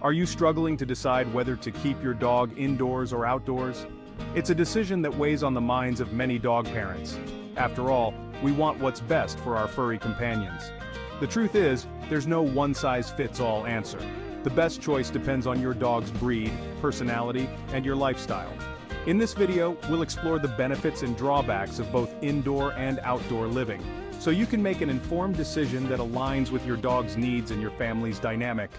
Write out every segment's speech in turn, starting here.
Are you struggling to decide whether to keep your dog indoors or outdoors? It's a decision that weighs on the minds of many dog parents. After all, we want what's best for our furry companions. The truth is, there's no one-size-fits-all answer. The best choice depends on your dog's breed, personality, and your lifestyle. In this video, we'll explore the benefits and drawbacks of both indoor and outdoor living, so you can make an informed decision that aligns with your dog's needs and your family's dynamic.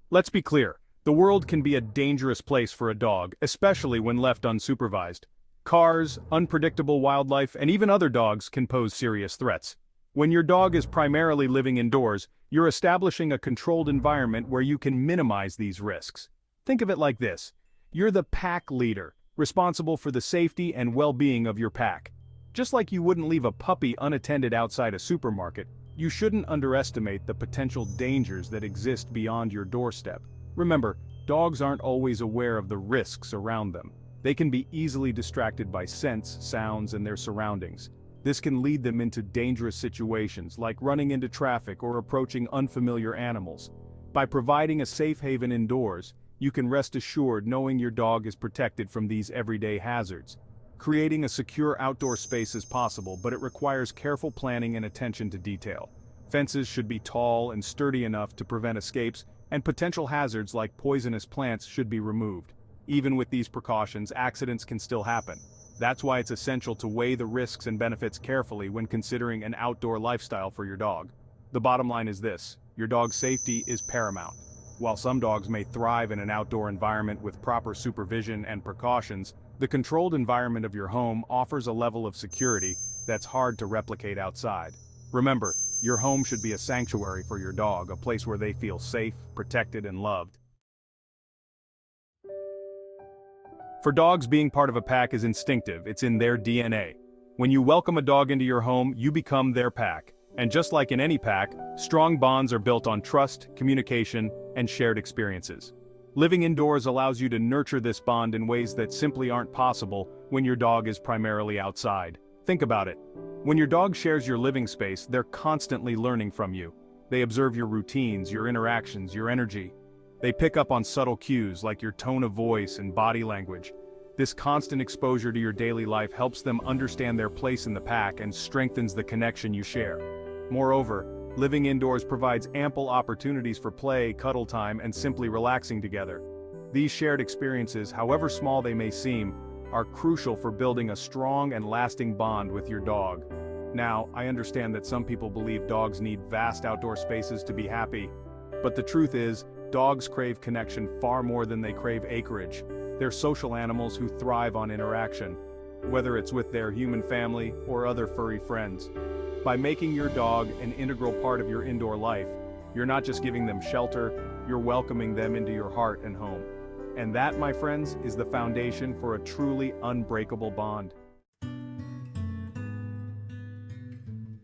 Let's be clear, the world can be a dangerous place for a dog, especially when left unsupervised. Cars, unpredictable wildlife, and even other dogs can pose serious threats. When your dog is primarily living indoors, you're establishing a controlled environment where you can minimize these risks. Think of it like this. You're the pack leader, responsible for the safety and well-being of your pack. Just like you wouldn't leave a puppy unattended outside a supermarket, you shouldn't underestimate the potential dangers that exist beyond your doorstep. Remember, dogs aren't always aware of the risks around them. They can be easily distracted by scents, sounds, and their surroundings. This can lead them into dangerous situations like running into traffic or approaching unfamiliar animals. By providing a safe haven indoors, you can rest assured knowing your dog is protected from these everyday hazards. Creating a secure outdoor space is possible, but it requires careful planning and attention to detail. Fences should be tall and sturdy enough to prevent escapes, and potential hazards like poisonous plants should be removed. Even with these precautions, accidents can still happen. That's why it's essential to weigh the risks and benefits carefully when considering an outdoor lifestyle for your dog. The bottom line is this: your dog's safety is paramount. While some dogs may thrive in an outdoor environment with proper supervision and precautions, the controlled environment of your home offers a level of security that's hard to replicate outside. Remember, your home should be a sanctuary for your dog, a place where they feel safe, protected, and loved. For dogs, being part of a pack is instinctive. It's in their DNA. When you welcome a dog into your home, you become their pack. And just like in any pack, strong bonds are built on trust, communication, and shared experiences. Living indoors allows you to nurture this bond in ways that simply aren't possible when your dog is primarily outside. Think about it. When your dog shares your living space, they're constantly learning from you. They observe your routines, your interactions, your energy. They pick up on subtle cues like your tone of voice and body language. This constant exposure to your daily life helps them understand their place in the pack and strengthens the connection you share. Moreover, living indoors provides ample opportunities for play, cuddle time, and simply relaxing together. These shared experiences, however small they may seem, are crucial for building a strong and lasting bond with your dog. Now, I understand that some people believe dogs need vast outdoor spaces to be happy, but the truth is, dogs crave connection far more than they crave acreage. They're social animals who thrive on interaction, whether it's with their human family or other furry friends. By making your dog an integral part of your indoor life, you're not just giving them shelter, you're welcoming them into your heart and home. And that, my friends, is the foundation for a truly unbreakable bond.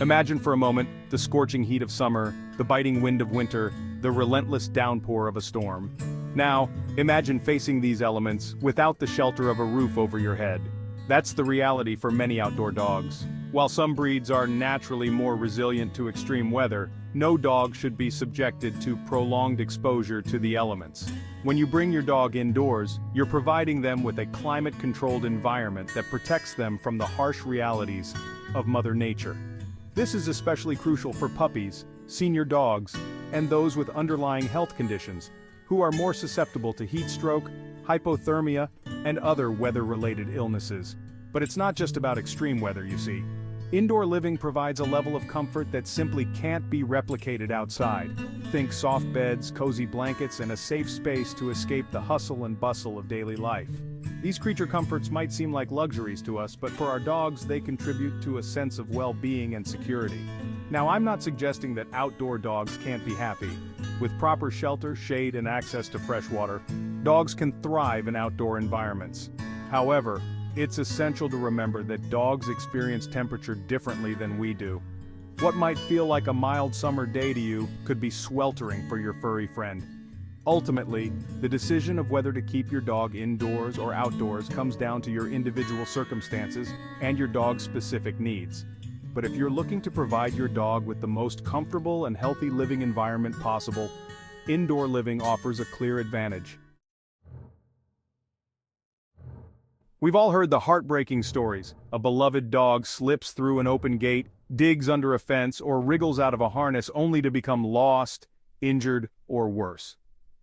Imagine for a moment the scorching heat of summer, the biting wind of winter, the relentless downpour of a storm. Now, imagine facing these elements without the shelter of a roof over your head. That's the reality for many outdoor dogs. While some breeds are naturally more resilient to extreme weather, no dog should be subjected to prolonged exposure to the elements. When you bring your dog indoors, you're providing them with a climate-controlled environment that protects them from the harsh realities of Mother Nature. This is especially crucial for puppies, senior dogs, and those with underlying health conditions, who are more susceptible to heat stroke, hypothermia, and other weather-related illnesses. But it's not just about extreme weather, you see. Indoor living provides a level of comfort that simply can't be replicated outside. Think soft beds, cozy blankets, and a safe space to escape the hustle and bustle of daily life. These creature comforts might seem like luxuries to us, but for our dogs, they contribute to a sense of well-being and security. Now, I'm not suggesting that outdoor dogs can't be happy. With proper shelter, shade, and access to fresh water, dogs can thrive in outdoor environments. However, it's essential to remember that dogs experience temperature differently than we do. What might feel like a mild summer day to you could be sweltering for your furry friend. Ultimately, the decision of whether to keep your dog indoors or outdoors comes down to your individual circumstances and your dog's specific needs. But if you're looking to provide your dog with the most comfortable and healthy living environment possible, indoor living offers a clear advantage. We've all heard the heartbreaking stories. A beloved dog slips through an open gate, digs under a fence, or wriggles out of a harness only to become lost, injured, or worse.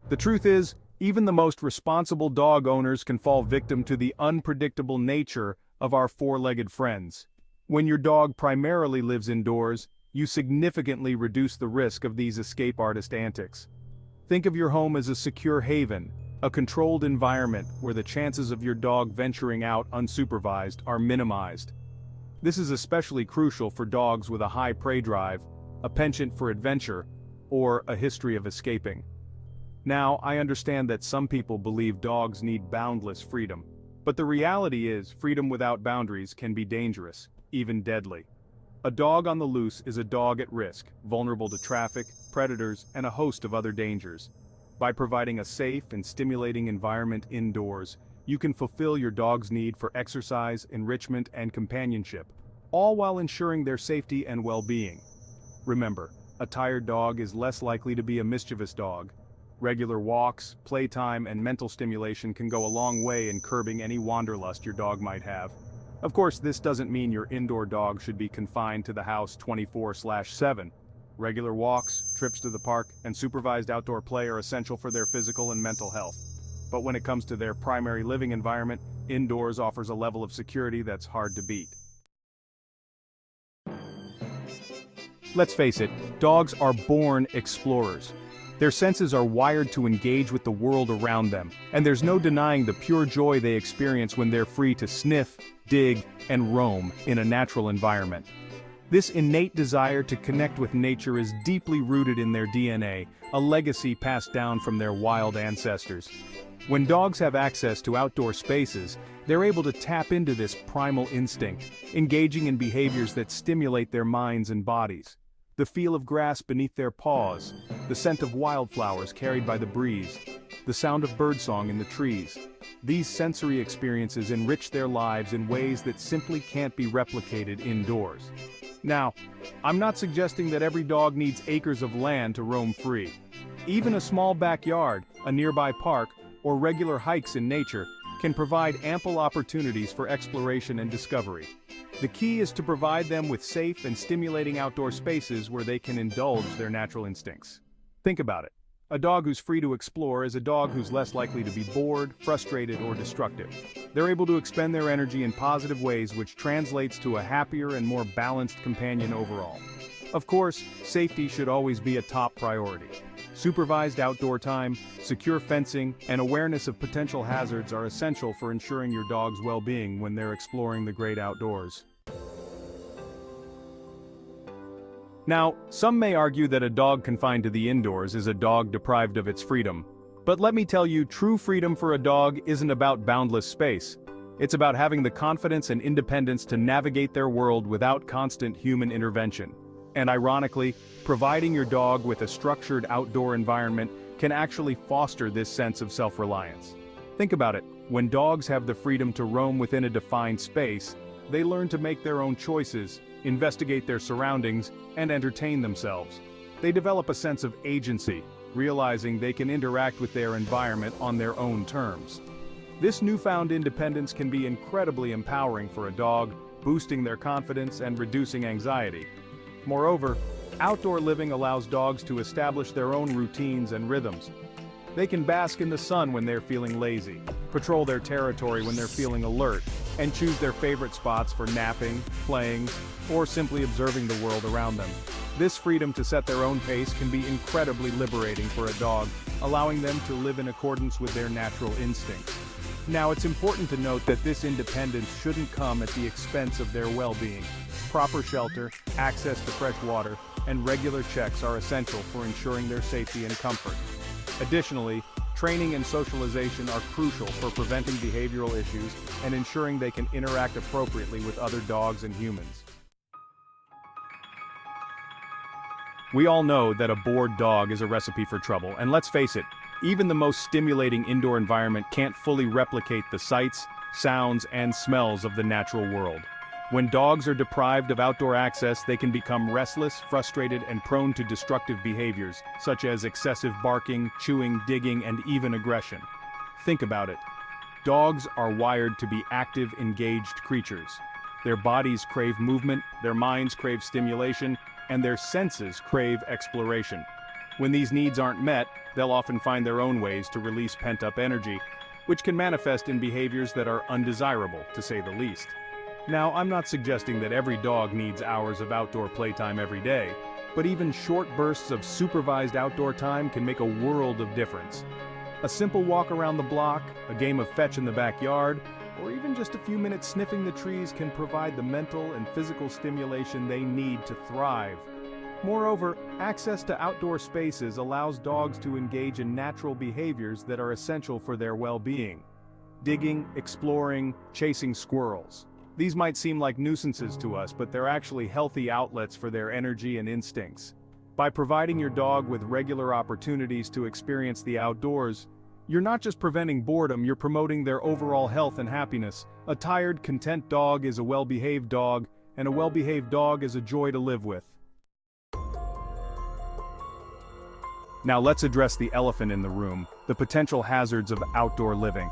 The truth is, even the most responsible dog owners can fall victim to the unpredictable nature of our four-legged friends. When your dog primarily lives indoors, you significantly reduce the risk of these escape artist antics. Think of your home as a secure haven, a controlled environment where the chances of your dog venturing out unsupervised are minimized. This is especially crucial for dogs with a high prey drive, a penchant for adventure, or a history of escaping. Now, I understand that some people believe dogs need boundless freedom, but the reality is freedom without boundaries can be dangerous, even deadly. A dog on the loose is a dog at risk, vulnerable to traffic, predators, and a host of other dangers. By providing a safe and stimulating environment indoors, you can fulfill your dog's need for exercise, enrichment, and companionship, all while ensuring their safety and well-being. Remember, a tired dog is less likely to be a mischievous dog. Regular walks, playtime, and mental stimulation can go a long way in curbing any wanderlust your dog might have. Of course, this doesn't mean your indoor dog should be confined to the house 24/7. Regular walks, trips to the park, and supervised outdoor play are essential for their physical and mental health. But when it comes to their primary living environment, indoors offers a level of security that's hard to beat. Let's face it, dogs are born explorers. Their senses are wired to engage with the world around them, and there's no denying the pure joy they experience when they're free to sniff, dig, and roam in a natural environment. This innate desire to connect with nature is deeply rooted in their DNA, a legacy passed down from their wild ancestors. When dogs have access to outdoor spaces, they're able to tap into this primal instinct, engaging in behaviors that stimulate their minds and bodies. The feel of grass beneath their paws, the scent of wildflowers carried by the breeze, the sound of birdsong in the trees. These sensory experiences enrich their lives in ways that simply can't be replicated indoors. Now, I'm not suggesting that every dog needs acres of land to roam free. Even a small backyard, a nearby park, or regular hikes in nature can provide ample opportunities for exploration and discovery. The key is to provide them with safe and stimulating outdoor spaces where they can indulge their natural instincts. Think about it. A dog who's free to explore is a dog who's less likely to be bored, frustrated, or destructive. They're able to expend their energy in positive ways, which translates to a happier and more balanced companion overall. Of course, safety should always be a top priority. Supervised outdoor time, secure fencing, and awareness of potential hazards are essential for ensuring your dog's well-being when they're exploring the great outdoors. Now, some may argue that a dog confined to the indoors is a dog deprived of its freedom. But let me tell you, true freedom for a dog isn't about boundless space. It's about having the confidence and independence to navigate their world without constant human intervention. And ironically, providing your dog with a structured outdoor environment can actually foster this sense of self-reliance. Think about it, when dogs have the freedom to roam within a defined space, they learn to make their own choices, investigate their surroundings, and entertain themselves. They develop a sense of agency, realizing they can interact with their environment on their own terms. This newfound independence can be incredibly empowering for a dog, boosting their confidence and reducing anxiety. Moreover, outdoor living allows dogs to establish their own routines and rhythms. They can bask in the sun when they're feeling lazy, patrol their territory when they're feeling alert, and choose their favorite spots for napping, playing, or simply observing the world around them. This freedom to set their own pace can be incredibly liberating for a dog, allowing them to live in accordance with their natural instincts. Now, it's important to note that this independence shouldn't come at the expense of their well-being. Proper shelter, access to fresh water, and regular checks are essential for ensuring their safety and comfort. Additionally, training and socialization are crucial for preventing behavioral issues and ensuring they can interact appropriately with other dogs and humans. We all know that a bored dog is a recipe for trouble, and let's face it, even the most stimulating indoor environment can't fully replicate the sights, sounds, and smells of the natural world. When dogs are deprived of outdoor access, they can become restless, frustrated, and prone to destructive behaviors, such as excessive barking, chewing, digging, and even aggression. Think about it. Dogs are wired to be active, engaged creatures. Their bodies crave movement, their minds crave stimulation, and their senses crave exploration. When these needs aren't met, they'll often find their own ways to release pent-up energy, which can manifest in behaviors that are undesirable, to say the least. Now, I'm not suggesting that every dog needs hours of outdoor playtime every day, but even short bursts of supervised outdoor time can make a world of difference. A simple walk around the block, a game of fetch in the backyard, or even just a few minutes sniffing the trees can provide the mental and physical stimulation they need to thrive. Moreover, access to outdoor spaces allows dogs to engage in natural behaviors that are essential for their well-being. Digging, exploring, chasing squirrels. These might seem like nuisances to us, but they're actually healthy outlets for their energy and instincts. By providing your dog with regular opportunities to experience the outdoors, you're not just preventing boredom, you're promoting their overall health and happiness. A tired, content dog is a well-behaved dog, and a well-behaved dog is a joy to live with. Now let's address the elephant in the room, the potential hazards of outdoor living.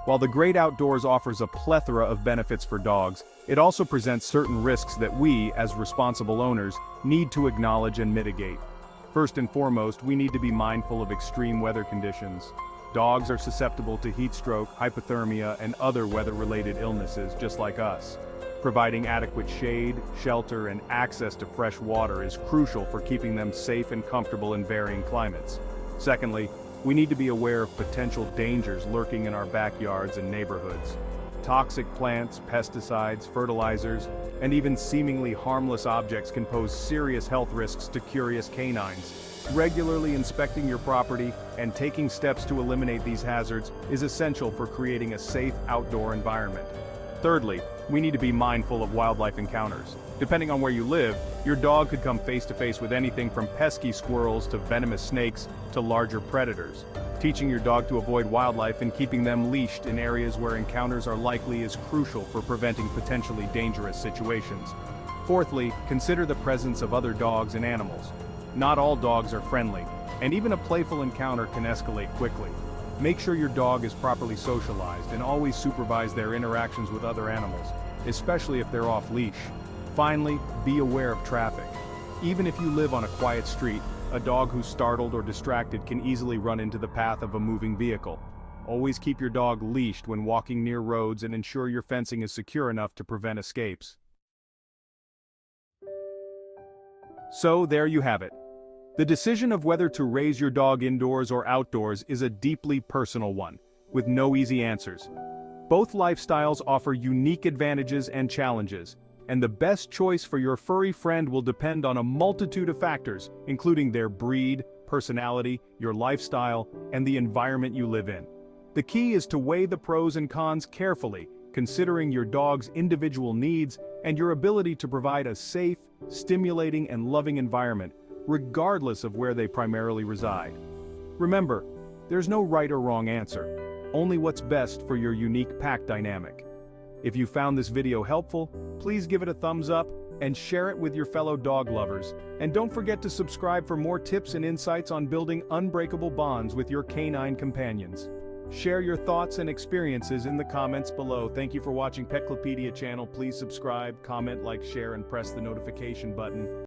While the great outdoors offers a plethora of benefits for dogs, it also presents certain risks that we, as responsible owners, need to acknowledge and mitigate. First and foremost, we need to be mindful of extreme weather conditions. Dogs are susceptible to heat stroke, hypothermia, and other weather-related illnesses just like us. Providing adequate shade, shelter, and access to fresh water is crucial for keeping them safe and comfortable in varying climates. Secondly, we need to be aware of potential dangers lurking in our backyards and neighborhoods. Toxic plants, pesticides, fertilizers, and even seemingly harmless objects can pose serious health risks to curious canines. Regularly inspecting your property and taking steps to eliminate these hazards is essential for creating a safe outdoor environment. Thirdly, we need to be mindful of wildlife encounters. Depending on where you live, your dog could come face to face with anything from pesky squirrels to venomous snakes to larger predators. Teaching your dog to avoid wildlife and keeping them leashed in areas where encounters are likely is crucial for preventing potentially dangerous situations. Fourthly, consider the presence of other dogs and animals. Not all dogs are friendly, and even a playful encounter can escalate quickly. Make sure your dog is properly socialized and always supervise their interactions with other animals, especially if they're off-leash. Finally, be aware of traffic. Even if you live on a quiet street, a dog who's startled or distracted can easily run into the path of a moving vehicle. Always keep your dog leashed when walking near roads and ensure your fencing is secure enough to prevent escapes. So there you have it. The decision of whether to raise your dog indoors or outdoors is a deeply personal one, with no easy answers. Both lifestyles offer unique advantages and challenges, and the best choice for your furry friend will depend on a multitude of factors, including their breed, personality, your lifestyle, and the environment you live in. The key is to weigh the pros and cons carefully, considering your dog's individual needs and your ability to provide a safe, stimulating, and loving environment, regardless of where they primarily reside. Remember, there's no right or wrong answer, only what's best for your unique pack dynamic. If you found this video helpful, please give it a thumbs up and share it with your fellow dog lovers. And don't forget to subscribe for more tips and insights on building unbreakable bonds with your canine companions. Share your thoughts and experiences in the comments below. Thank you for watching Petclopedia channel. Please subscribe, comment, like, share, and press the notification button.